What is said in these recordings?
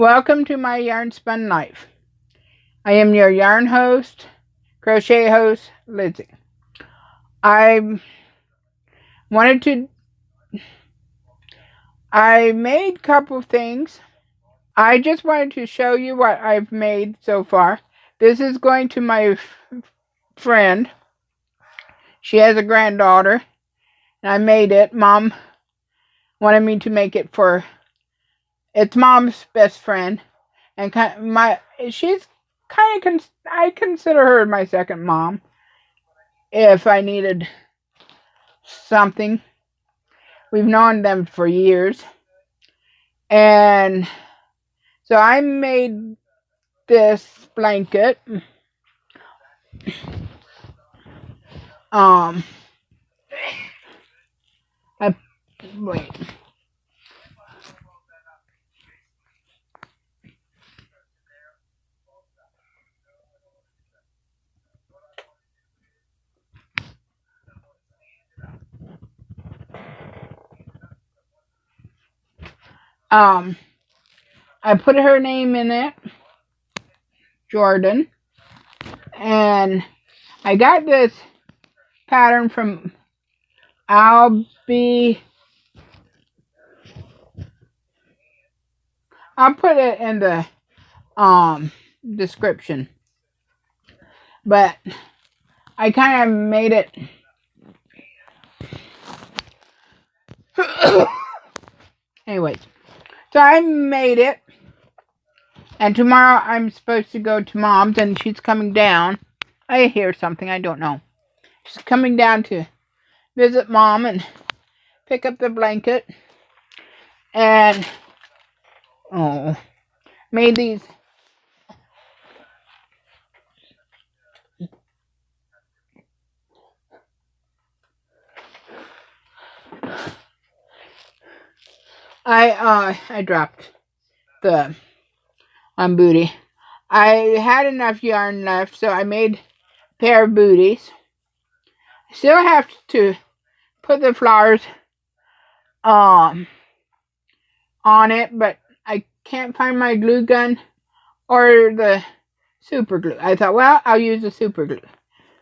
Welcome to my yarn spun life. I am your yarn host, crochet host, Lizzie. I made a couple things. I just wanted to show you what I've made so far. This is going to my friend. She has a granddaughter, and I made it. Mom wanted me to make it for. It's Mom's best friend, and she's kind of. I consider her my second mom. If I needed something, we've known them for years, and so I made this blanket. Wait. I put her name in it, Jordan, and I got this pattern from I'll put it in the description, but I kind of made it anyways. So I made it, and tomorrow I'm supposed to go to Mom's, and she's coming down. I hear something, I don't know. She's coming down to visit Mom and pick up the blanket, and made these. I dropped the booty. I had enough yarn left, so I made a pair of booties. I still have to put the flowers on it, but I can't find my glue gun or the super glue. I thought, well, I'll use the super glue.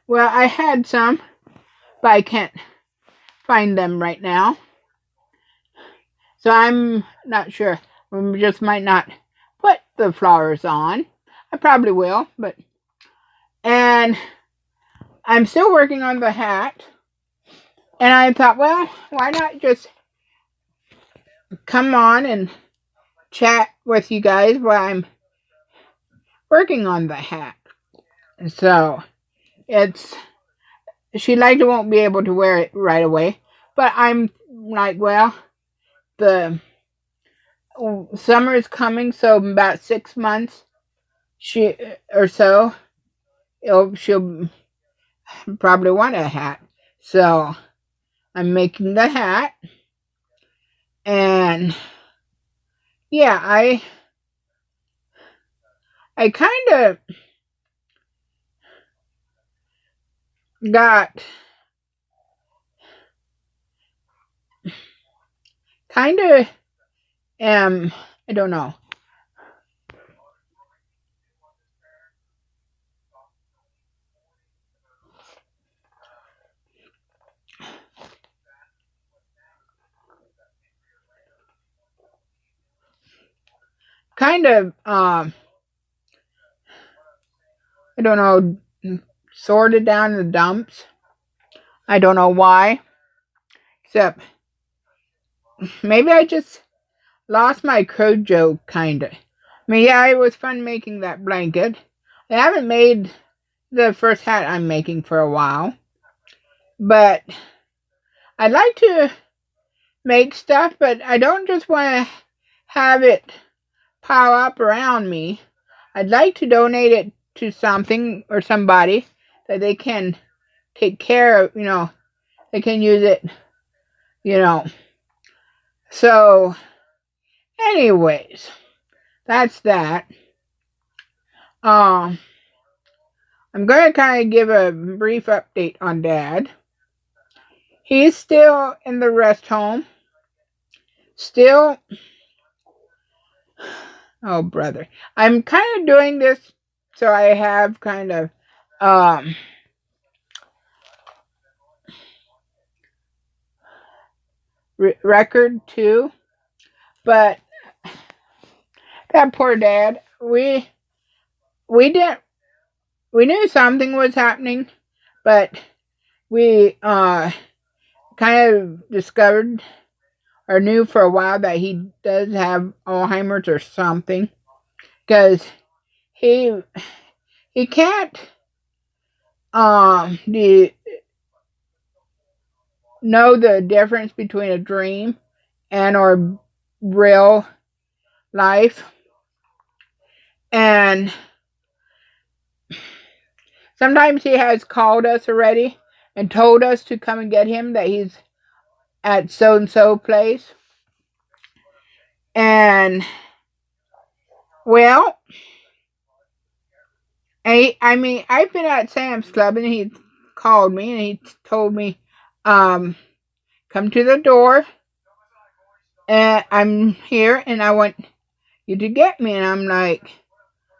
Well, I had some, but I can't find them right now. So I'm not sure. We just might not put the flowers on. I probably will, and I'm still working on the hat. And I thought, well, why not just come on and chat with you guys while I'm working on the hat. So she likely won't be able to wear it right away, but I'm like, well, the summer is coming, so about 6 months she'll probably want a hat. So I'm making the hat, and yeah, I kind of I don't know. I don't know, sorted down the dumps. I don't know why, except maybe I just lost my mojo, kinda. I mean, yeah, it was fun making that blanket. I haven't made the first hat I'm making for a while, but I like to make stuff, but I don't just want to have it pile up around me. I'd like to donate it to something or somebody that they can take care of, they can use it, So, anyways, that's that. I'm going to kind of give a brief update on Dad. He's still in the rest home. Still Oh, brother. I'm kind of doing this so I have kind of um record too. But that poor dad, we didn't we knew something was happening, but we kind of discovered or knew for a while that he does have Alzheimer's or something, because he can't know the difference between a dream and or real life. And sometimes he has called us already and told us to come and get him, that he's at so and so place. And well, I mean, I've been at Sam's Club and he called me and he told me, come to the door and I'm here and I want you to get me. And I'm like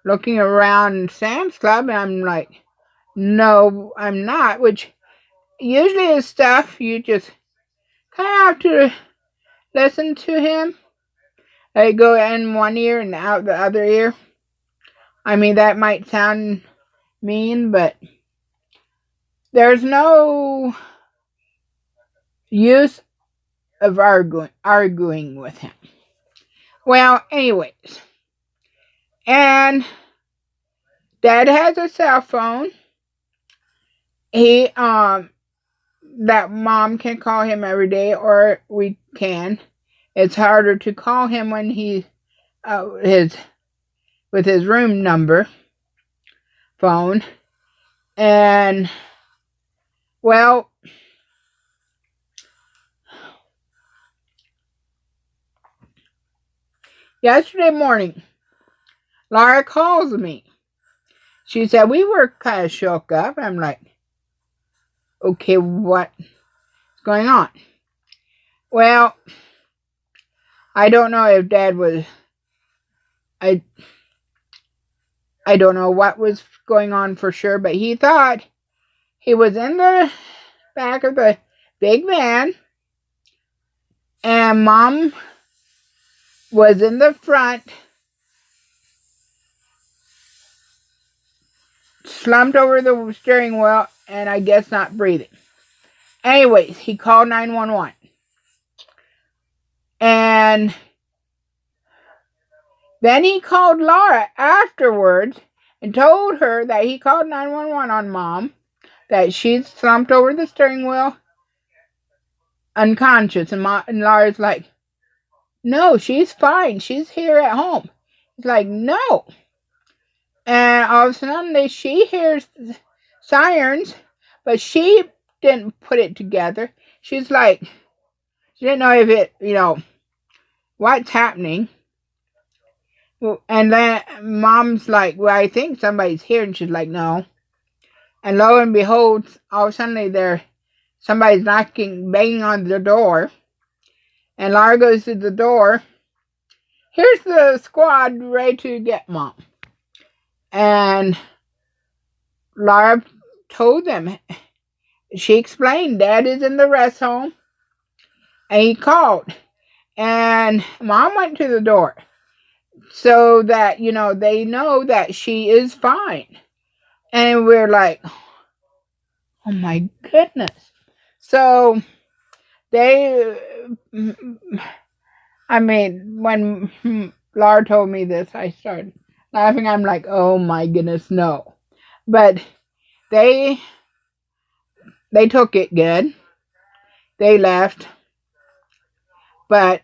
looking around Sam's Club and I'm like, no, I'm not, which usually is stuff you just kind of have to listen to him. Like go in one ear and out the other ear. I mean, that might sound mean, but there's no use of arguing with him. Well, anyways, and Dad has a cell phone. He that Mom can call him every day, or we can. It's harder to call him when he with his room number phone. And well, yesterday morning, Laura calls me. She said we were kind of shook up. I'm like, okay, what's going on? Well, I don't know if Dad was. I don't know what was going on for sure, but he thought he was in the back of the big van, and Mom was in the front, slumped over the steering wheel, and I guess not breathing. Anyways, he called 911. And then he called Laura afterwards and told her that he called 911 on Mom, that she's slumped over the steering wheel, unconscious. And Laura's like, no, she's fine. She's here at home. He's like, no. And all of a sudden, she hears sirens, but she didn't put it together. She's like, she didn't know if it, what's happening. And then Mom's like, well, I think somebody's here. And she's like, no. And lo and behold, all of a sudden, somebody's banging on the door. And Laura goes to the door. Here's the squad ready to get Mom. And Laura told them, she explained, Dad is in the rest home. And he called. And Mom went to the door so that, they know that she is fine. And we're like, oh my goodness. So when Laura told me this, I started laughing. I'm like, oh my goodness, no. But they took it good. They left. But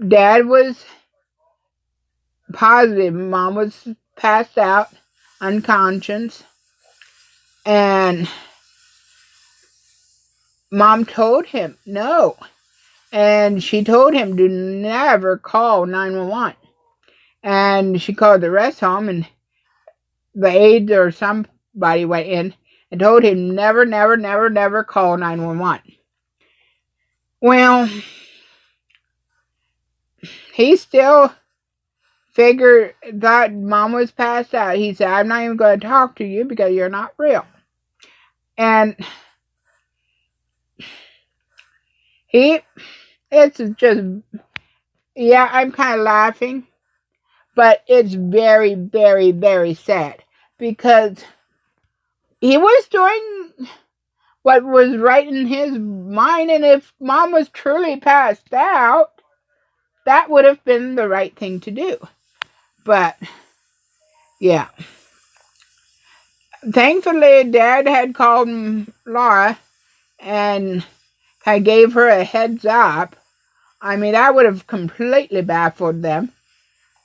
Dad was positive. Mom was passed out, unconscious. And Mom told him no. And she told him to never call 911. And she called the rest home, and the aides or somebody went in and told him never, never, never, never call 911. Well, he still thought Mom was passed out. He said, I'm not even going to talk to you because you're not real. And it's just, yeah, I'm kind of laughing, but it's very, very, very sad because he was doing what was right in his mind, and if Mom was truly passed out, that would have been the right thing to do. But, yeah. Thankfully, Dad had called Laura, and I gave her a heads up. I mean, that would have completely baffled them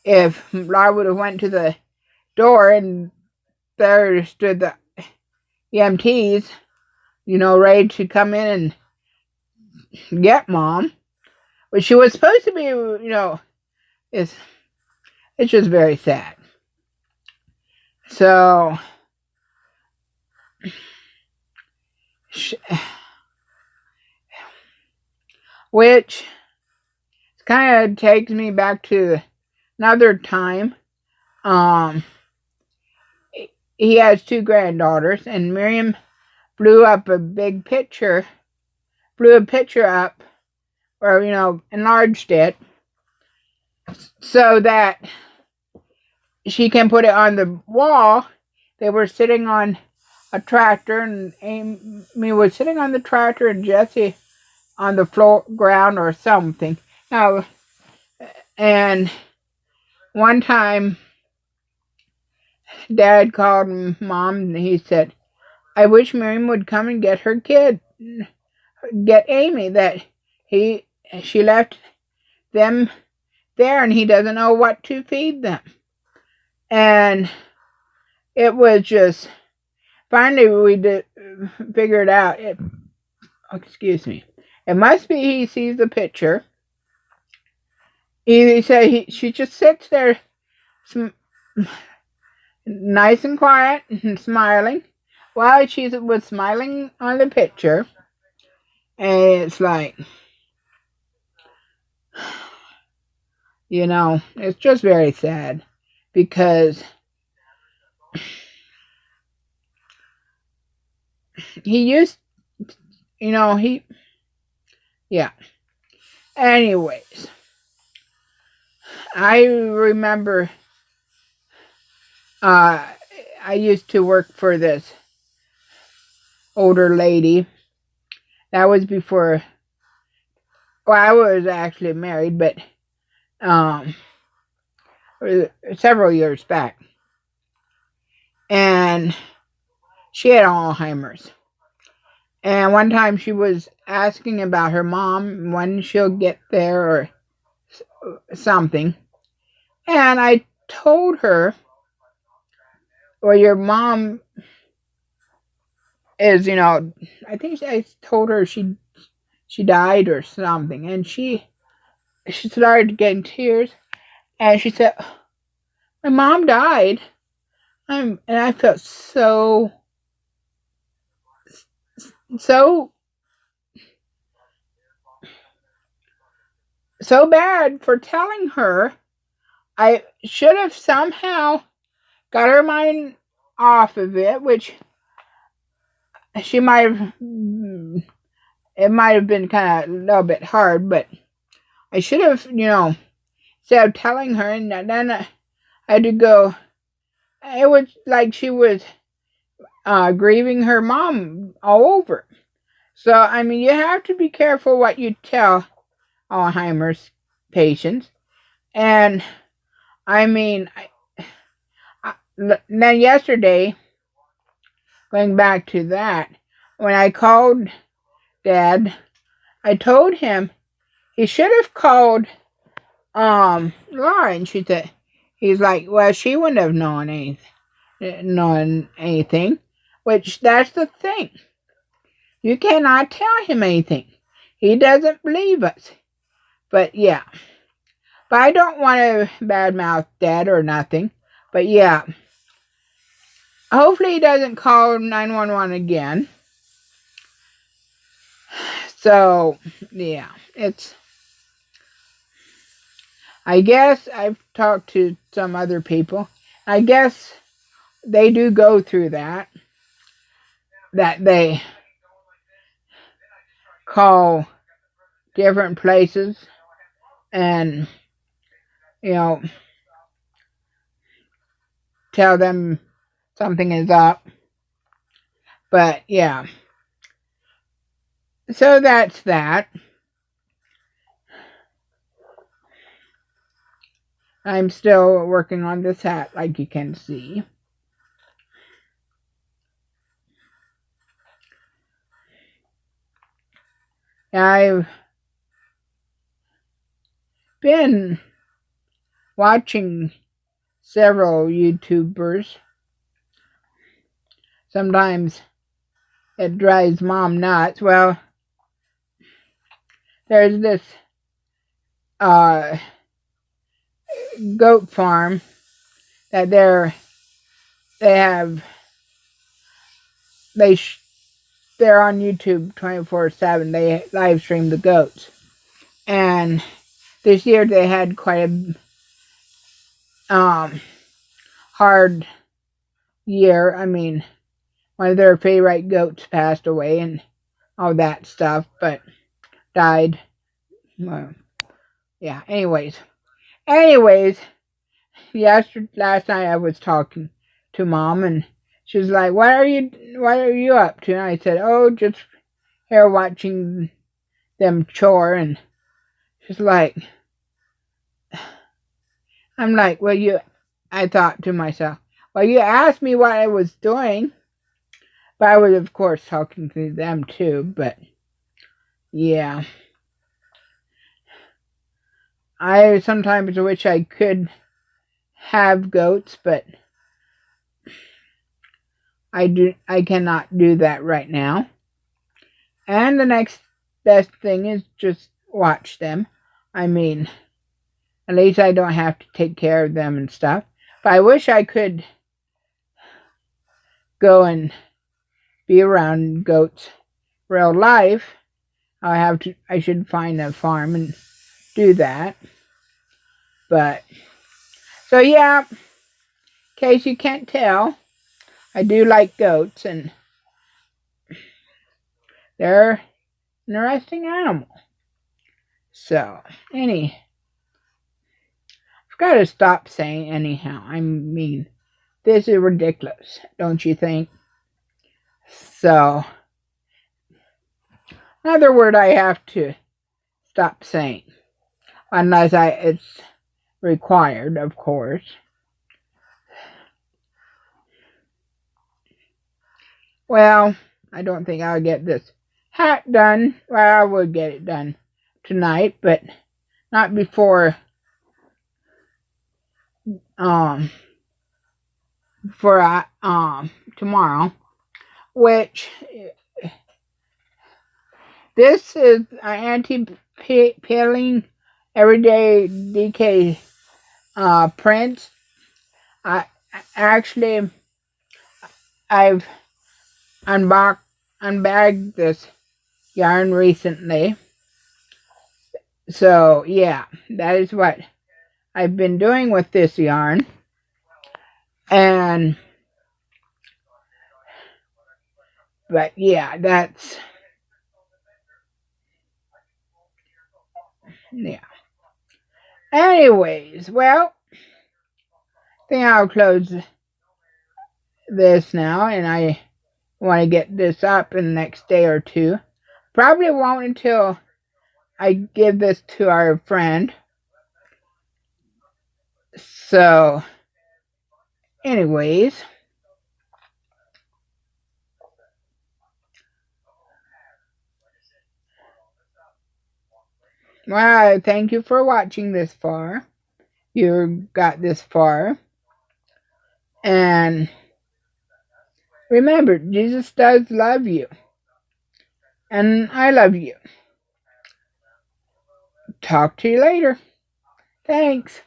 if Laura would have went to the door and there stood the EMTs, ready to come in and get Mom. But she was supposed to be, it's just very sad. So, which kind of takes me back to another time. He has 2 granddaughters, and Miriam blew a picture up, or, enlarged it, so that she can put it on the wall. They were sitting on a tractor, and Amy was sitting on the tractor, and Jesse on the ground or something. Now, and one time, Dad called Mom, and he said, I wish Miriam would come and get her kid, get Amy, that she left them there, and he doesn't know what to feed them. And it was just, finally we figured out, excuse me, it must be he sees the picture. He said she just sits there nice and quiet and smiling while she was smiling on the picture. And it's like, it's just very sad because he used, yeah. Anyways, I remember I used to work for this older lady. That was before, I was actually married, but several years back. And she had Alzheimer's. And one time she was asking about her mom, when she'll get there or something. And I told her, well, your mom is, I think I told her she died or something. And she started getting tears. And she said, my mom died. And I felt so bad for telling her. I should have somehow got her mind off of it, which she might have, it might have been kind of a little bit hard, but I should have, instead of telling her, and then I had to go, it was like she was grieving her mom all over. So, I mean, you have to be careful what you tell Alzheimer's patients. And, I mean, then yesterday, going back to that, when I called Dad, I told him he should have called Laura, and she said, he's like, well, she wouldn't have known anything, which that's the thing. You cannot tell him anything. He doesn't believe us. But yeah. But I don't want to badmouth Dad or nothing. But yeah. Hopefully he doesn't call 911 again. So, yeah. I guess I've talked to some other people. I guess they do go through that. That they call different places and, you know, tell them something is up. But yeah. So that's that. I'm still working on this hat, like you can see. I've been watching several YouTubers. Sometimes it drives Mom nuts. Well, there's this goat farm that they're on YouTube 24/7. They live stream the goats, and this year they had quite a hard year. I mean, one of their favorite goats passed away and all that stuff, but died. Well, yeah. Anyways, last night I was talking to Mom, and she was like, What are you up to?" And I said, "Oh, just here watching them chore." And she's like, I'm like, I thought to myself, well, you asked me what I was doing. But I was, of course, talking to them too. But yeah, I sometimes wish I could have goats, but I cannot do that right now. And the next best thing is just watch them. I mean, at least I don't have to take care of them and stuff. But I wish I could go and be around goats real life. I should find a farm and do that. But so yeah, in case you can't tell, I do like goats, and they're an interesting animal. So, I've got to stop saying anyhow. I mean, this is ridiculous, don't you think? So, another word I have to stop saying, unless it's required, of course. Well, I don't think I'll get this hat done. Well, I would get it done tonight, but not before tomorrow. Which this is an anti-peeling everyday DK prints. I've unbagged this yarn recently. So yeah, that is what I've been doing with this yarn. But yeah, yeah. Anyways, well, I think I'll close this now, and I want to get this up in the next day or two. Probably won't until I give this to our friend. So, anyways, well, thank you for watching this far. You got this far. And remember, Jesus does love you. And I love you. Talk to you later. Thanks.